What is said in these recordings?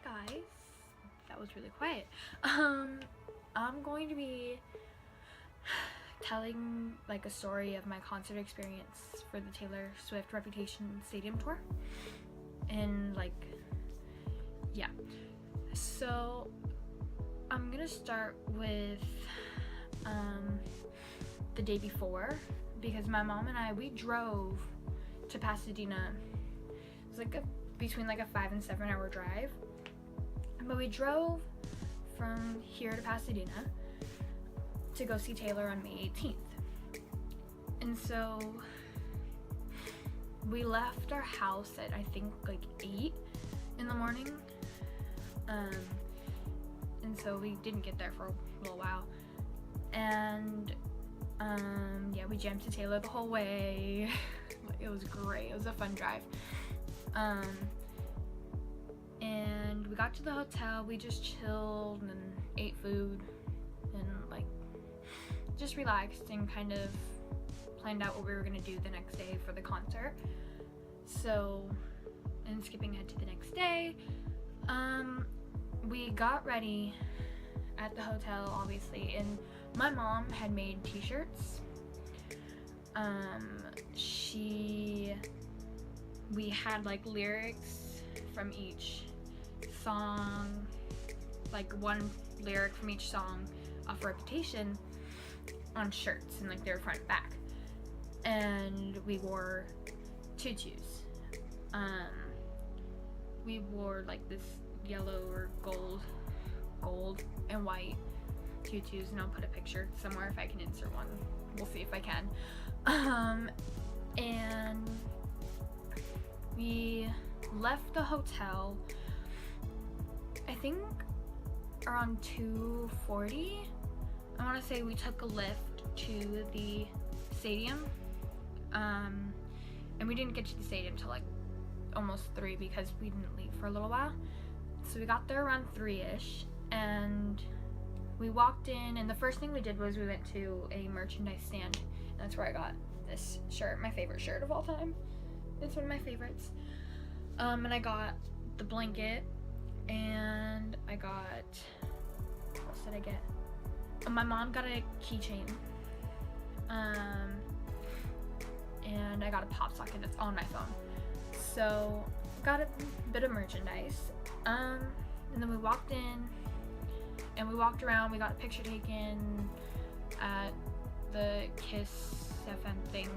guys, that was really quiet. I'm going to be telling like a story of my concert experience for the Taylor Swift Reputation Stadium tour, and like, yeah, so I'm gonna start with the day before, because my mom and I, we drove to Pasadena. It was like between like a 5 and 7 hour drive, but we drove from here to Pasadena to go see Taylor on May 18th. And so we left our house at I think like 8 in the morning, and so we didn't get there for a little while, and yeah, we jammed to Taylor the whole way. It was great. It was a fun drive. And we got to the hotel, we just chilled and ate food and like just relaxed and kind of planned out what we were gonna do the next day for the concert. So, and skipping ahead to the next day, we got ready at the hotel, obviously, and my mom had made t-shirts. We had like lyrics from each song, like one lyric from each song off Reputation on shirts, and like they were front and back, and we wore tutus. We wore like this yellow or gold and white tutus, and I'll put a picture somewhere if I can insert one. We'll see if I can. And we left the hotel I think around 2:40. I want to say we took a lift to the stadium, and we didn't get to the stadium till like almost 3 because we didn't leave for a little while. So we got there around 3ish, and we walked in, and the first thing we did was we went to a merchandise stand, and that's where I got this shirt, my favorite shirt of all time. It's one of my favorites. And I got the blanket, and I got, what else did I get? My mom got a keychain, and I got a pop socket that's on my phone. So got a bit of merchandise, and then we walked in, and we walked around. We got a picture taken at the Kiss FM thing,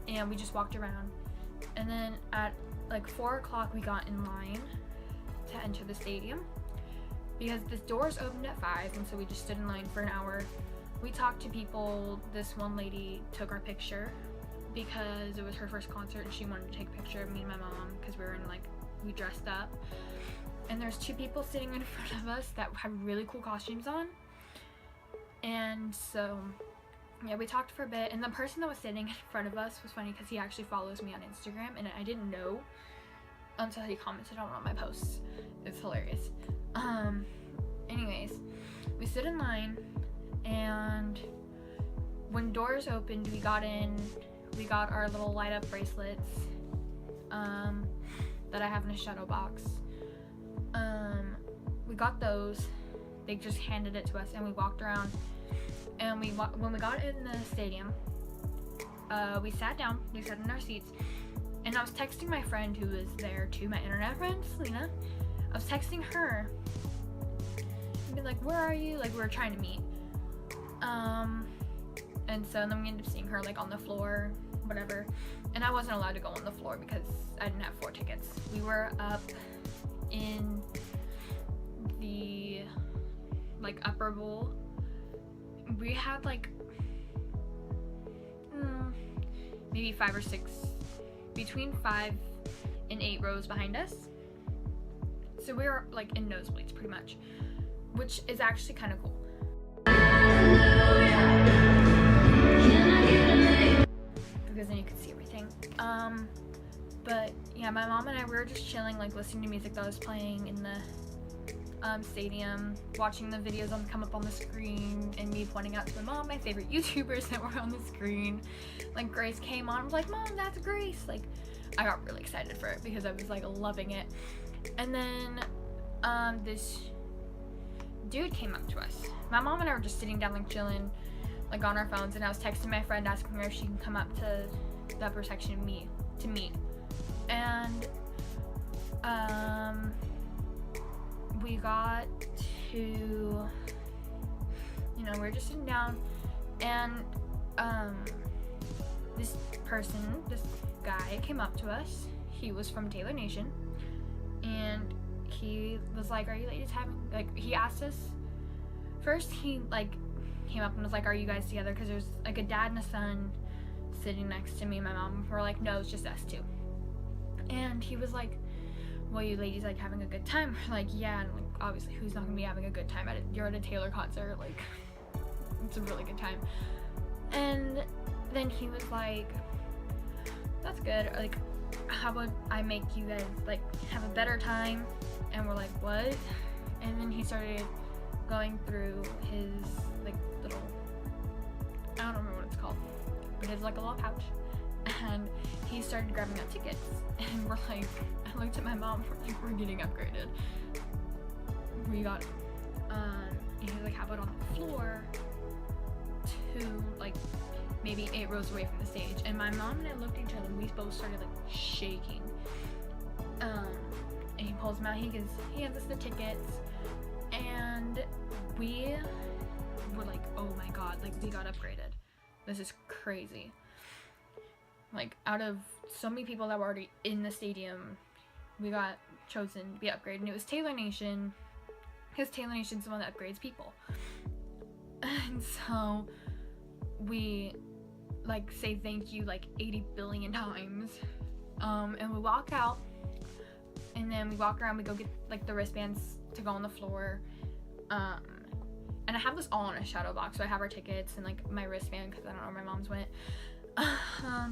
and we just walked around, and then at like 4 o'clock we got in line to enter the stadium because the doors opened at 5, and so we just stood in line for an hour. We talked to people. This one lady took our picture because it was her first concert and she wanted to take a picture of me and my mom because we dressed up. And there's 2 people sitting in front of us that had really cool costumes on. And so, yeah, we talked for a bit, and the person that was sitting in front of us was funny because he actually follows me on Instagram, and I didn't know until he commented on one of my posts. It's hilarious. Anyways, we stood in line, and when doors opened, we got in. We got our little light up bracelets that I have in a shadow box. We got those. They just handed it to us, and we walked around, and when we got in the stadium, we sat down. We sat in our seats, and I was texting my friend who was there too, my internet friend Selena. I was texting her and be like, where are you? Like, we were trying to meet, and so then we ended up seeing her like on the floor, whatever, and I wasn't allowed to go on the floor because I didn't have 4 tickets. We were up in the like upper bowl. We had like maybe 5 or 6, between 5 and 8 rows behind us, so we were like in nosebleeds pretty much, which is actually kind of cool because then you could see everything. But yeah, my mom and I, we were just chilling, like listening to music that was playing in the stadium, watching the videos come up on the screen, and me pointing out to my mom my favorite YouTubers that were on the screen. Like Grace came on, I was like, Mom, that's Grace. Like, I got really excited for it because I was like loving it. And then this dude came up to us. My mom and I were just sitting down like chilling, like on our phones, and I was texting my friend asking her if she can come up to the upper section to meet. And we got to, you know, we were just sitting down, and this guy came up to us. He was from Taylor Nation, and he was like, are you ladies having, like, he asked us, first he like came up and was like, are you guys together? Because there's like a dad and a son sitting next to me and my mom. We're like, no, it's just us two. And he was like, well, you ladies like having a good time? We're like, yeah. And like, obviously, who's not gonna be having a good time you're at a Taylor concert, like it's a really good time. And then he was like, that's good, like how about I make you guys like have a better time? And we're like, what? And then he started going through his like little, I don't remember what it's called, but it's like a little pouch, and he started grabbing out tickets, and we're like, I looked at my mom, we're like, we're getting upgraded. We got and he was like, how about on the floor to like maybe 8 rows away from the stage? And my mom and I looked at each other and we both started like shaking. And he pulls them out, he hands us the tickets, and we were like, oh my god, like we got upgraded. This is crazy. Like out of so many people that were already in the stadium, we got chosen to be upgraded, and it was Taylor Nation, because Taylor Nation's the one that upgrades people. And so we like say thank you like 80 billion times, and we walk out, and then we walk around, we go get like the wristbands to go on the floor, and I have this all in a shadow box, so I have our tickets and like my wristband because I don't know where my mom's went.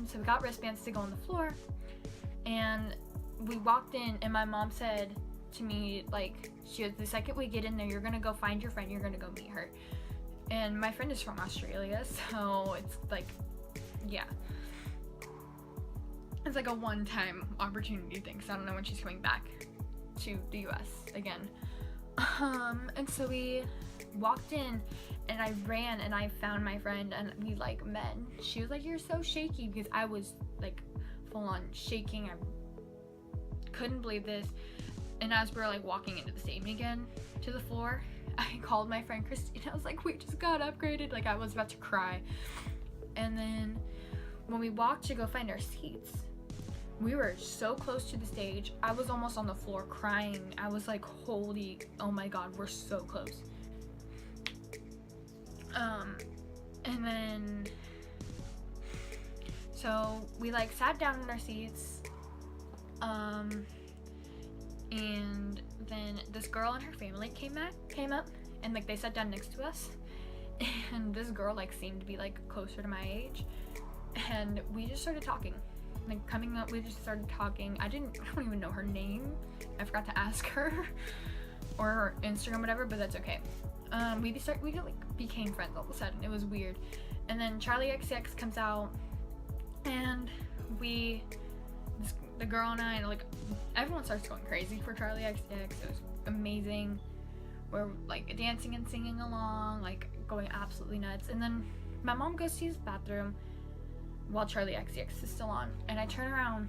So we got wristbands to go on the floor, and we walked in, and my mom said to me, like, she was, the second we get in there, you're gonna go find your friend, you're gonna go meet her. And my friend is from Australia, so it's like, yeah, it's like a one-time opportunity thing, so I don't know when she's coming back to the US again. And so we walked in, and I ran and I found my friend, and we like met. She was like, you're so shaky, because I was like full on shaking. I couldn't believe this. And as we were like walking into the stadium again to the floor, I called my friend Christine. I was like, we just got upgraded. Like I was about to cry. And then when we walked to go find our seats, we were so close to the stage. I was almost on the floor crying. I was like, holy, oh my god, we're so close. And then so we like sat down in our seats, and then this girl and her family came up, and like they sat down next to us, and this girl like seemed to be like closer to my age, and we just started talking. Like coming up, we just started talking. I don't even know her name. I forgot to ask her or her Instagram, whatever, but that's okay. We like became friends all of a sudden. It was weird. And then Charlie XCX comes out, and the girl and I, like, everyone starts going crazy for Charlie XCX. It was amazing. We're like dancing and singing along, like going absolutely nuts. And then my mom goes to use the bathroom while Charlie XCX is still on, and I turn around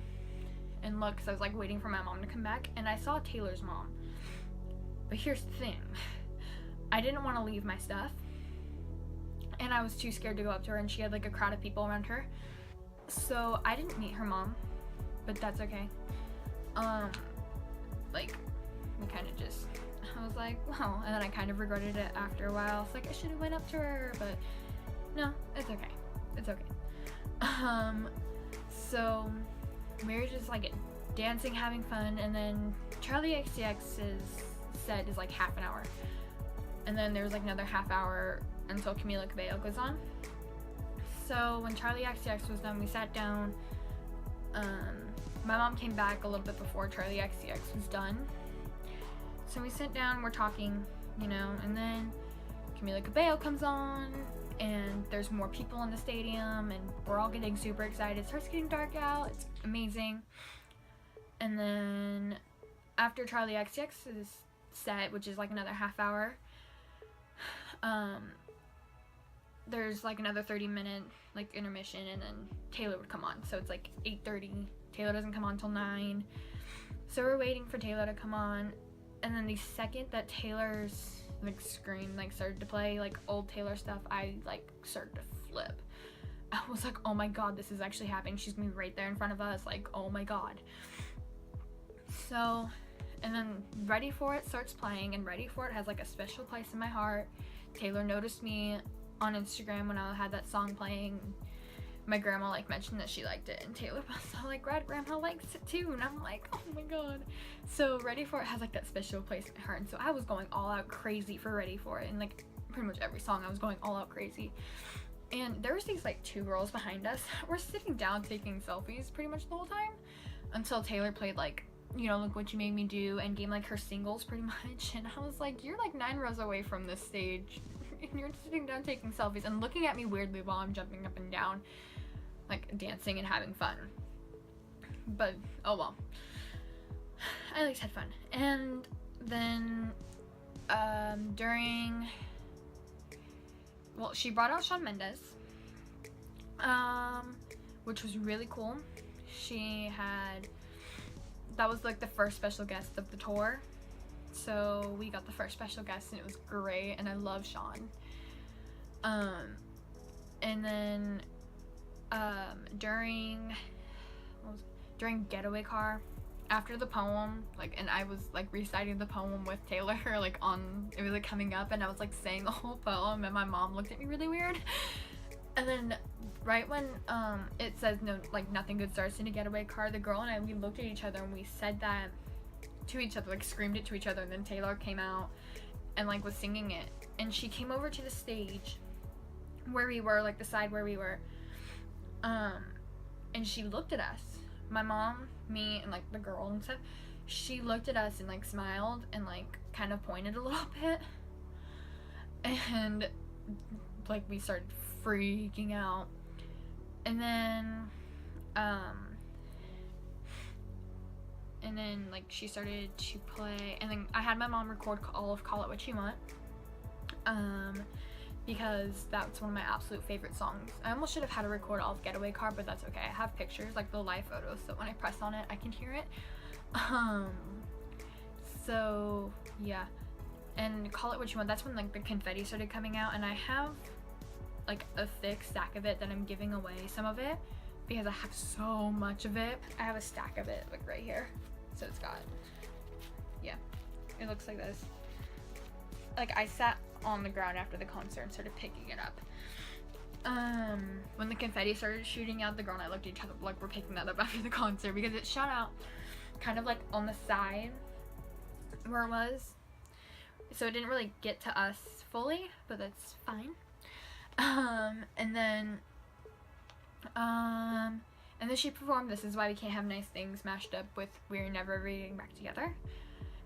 and look, because I was like waiting for my mom to come back, and I saw Taylor's mom. But here's the thing, I didn't want to leave my stuff, and I was too scared to go up to her, and she had like a crowd of people around her, so I didn't meet her mom, but that's okay. Like we kind of just, I was like, well, and then I kind of regretted it after a while. It's like I should have went up to her, but no, it's okay, it's okay. So we were just like dancing, having fun, and then Charlie XCX's set is like half an hour, and then there's like another half hour until Camila Cabello goes on. So when Charlie XCX was done, we sat down. My mom came back a little bit before Charlie XCX was done, so we sat down, we're talking, you know, and then Camila Cabello comes on, and there's more people in the stadium, and we're all getting super excited. It starts getting dark out. It's amazing. And then after Charlie XCX's set, which is like another half hour, there's like another 30-minute like intermission, and then Taylor would come on. So it's like 8:30. Taylor doesn't come on till 9. So we're waiting for Taylor to come on, and then the second that Taylor's like scream like started to play like old Taylor stuff, I like started to flip. I was like, oh my god, this is actually happening. She's gonna be right there in front of us. Like, oh my god. So, and then Ready For It starts playing, and Ready For It has like a special place in my heart. Taylor noticed me on Instagram when I had that song playing. My grandma like mentioned that she liked it, and Taylor was all like, grandma likes it too, and I'm like, oh my god. So Ready For It has like that special place in my heart, and so I was going all out crazy for Ready For It, and like pretty much every song I was going all out crazy. And there was these like 2 girls behind us. We're sitting down taking selfies pretty much the whole time until Taylor played like, you know, Look What You Made Me Do, and game like her singles pretty much, and I was like, you're like 9 rows away from this stage and you're sitting down taking selfies and looking at me weirdly while I'm jumping up and down, like dancing and having fun. But oh well, I at least had fun. And then she brought out Shawn Mendes, which was really cool. That was like the first special guest of the tour, so we got the first special guest, and it was great, and I love Shawn. And then during Getaway Car, after the poem, like, and I was like reciting the poem with Taylor, like it was like coming up, and I was like saying the whole poem, and my mom looked at me really weird. And then right when it says no, like nothing good starts in a Getaway Car, the girl and I, we looked at each other and we said that to each other, like screamed it to each other, and then Taylor came out and like was singing it, and she came over to the stage where we were, like the side where we were, and she looked at us, my mom, me, and like the girl and stuff. She looked at us and like smiled and like kind of pointed a little bit, and like we started freaking out. And then like she started to play, and then I had my mom record all of Call It What You Want, because that's one of my absolute favorite songs. I almost should have had to record all of Getaway Car, but that's okay. I have pictures, like the live photos, so when I press on it I can hear it. So yeah, and Call It What You Want, that's when like the confetti started coming out, and I have like a thick stack of it that I'm giving away, some of it, because I have so much of it. I have a stack of it like right here, so it's got, yeah, it looks like this. Like I sat on the ground after the concert and started picking it up. When the confetti started shooting out, the girl and I looked at each other like we're picking that up after the concert, because it shot out kind of like on the side where it was, so it didn't really get to us fully, but that's fine. And then she performed This Is Why We Can't Have Nice Things mashed up with We're Never Getting Back Together,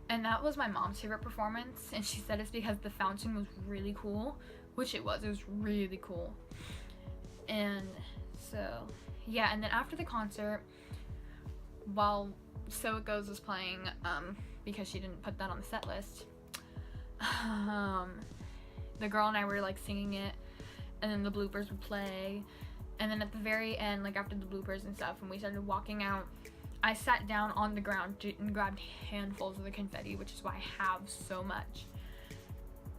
and that was my mom's favorite performance, and she said it's because the fountain was really cool, which it was really cool. And so yeah, and then after the concert, while So It Goes was playing, because she didn't put that on the set list, the girl and I were like singing it, and then the bloopers would play, and then at the very end, like after the bloopers and stuff, when we started walking out, I sat down on the ground and grabbed handfuls of the confetti, which is why I have so much.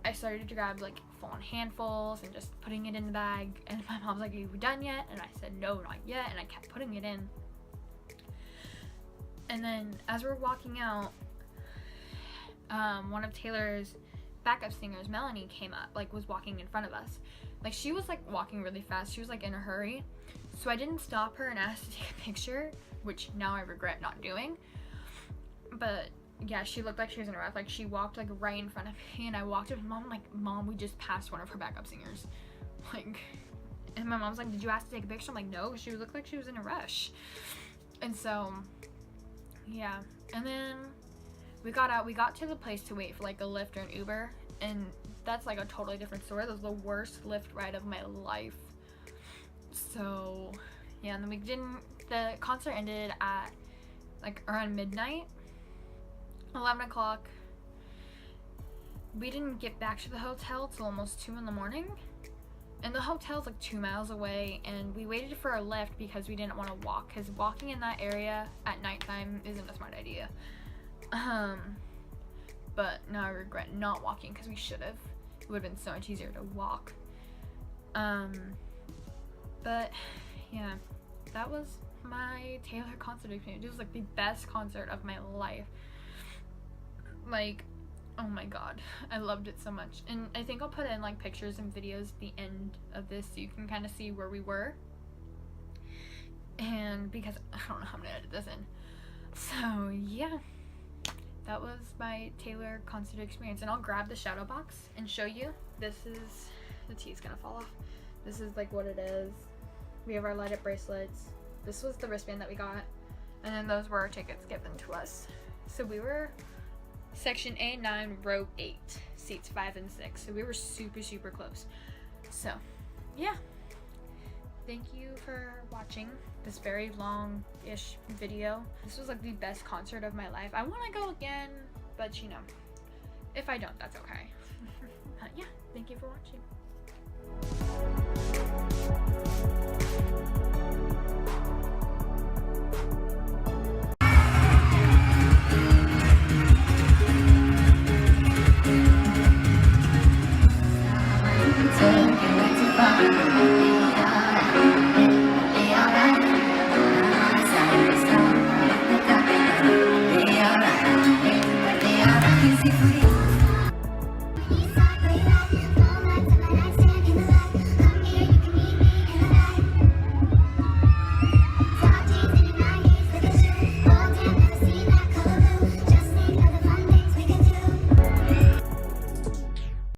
I started to grab like full-on handfuls and just putting it in the bag, and my mom's like, are you done yet? And I said, no, not yet, and I kept putting it in. And then as we're walking out, one of Taylor's backup singers, Melanie, came up, like was walking in front of us. Like she was like walking really fast, she was like in a hurry, so I didn't stop her and ask to take a picture, which now I regret not doing. But yeah, she looked like she was in a rush. Like she walked like right in front of me, and I walked up to Mom, like, Mom, we just passed one of her backup singers, like, and my mom's like, did you ask to take a picture? I'm like, no, she looked like she was in a rush. And so yeah, and then we got out, we got to the place to wait for like a Lyft or an Uber, and that's like a totally different story. That was the worst Lyft ride of my life. So yeah, and then the concert ended at like around midnight, 11 o'clock. We didn't get back to the hotel till almost 2 in the morning, and the hotel's like 2 miles away, and we waited for a Lyft because we didn't want to walk, because walking in that area at nighttime isn't a smart idea. But now I regret not walking, because we should have. It would have been so much easier to walk. But yeah, that was my Taylor concert experience. It was like the best concert of my life. Like, oh my god, I loved it so much. And I think I'll put in like pictures and videos at the end of this so you can kind of see where we were. And because I don't know how I'm gonna edit this in. So yeah, that was my Taylor concert experience. And I'll grab the shadow box and show you. This is, the tee's gonna fall off. This is like what it is. We have our light up bracelets. This was the wristband that we got. And then those were our tickets given to us. So we were section A9, row 8, seats 5 and 6. So we were super, super close. So yeah, thank you for watching this very long-ish video. This was like the best concert of my life. I want to go again, but you know, if I don't, that's okay. But yeah, thank you for watching. Easy for you.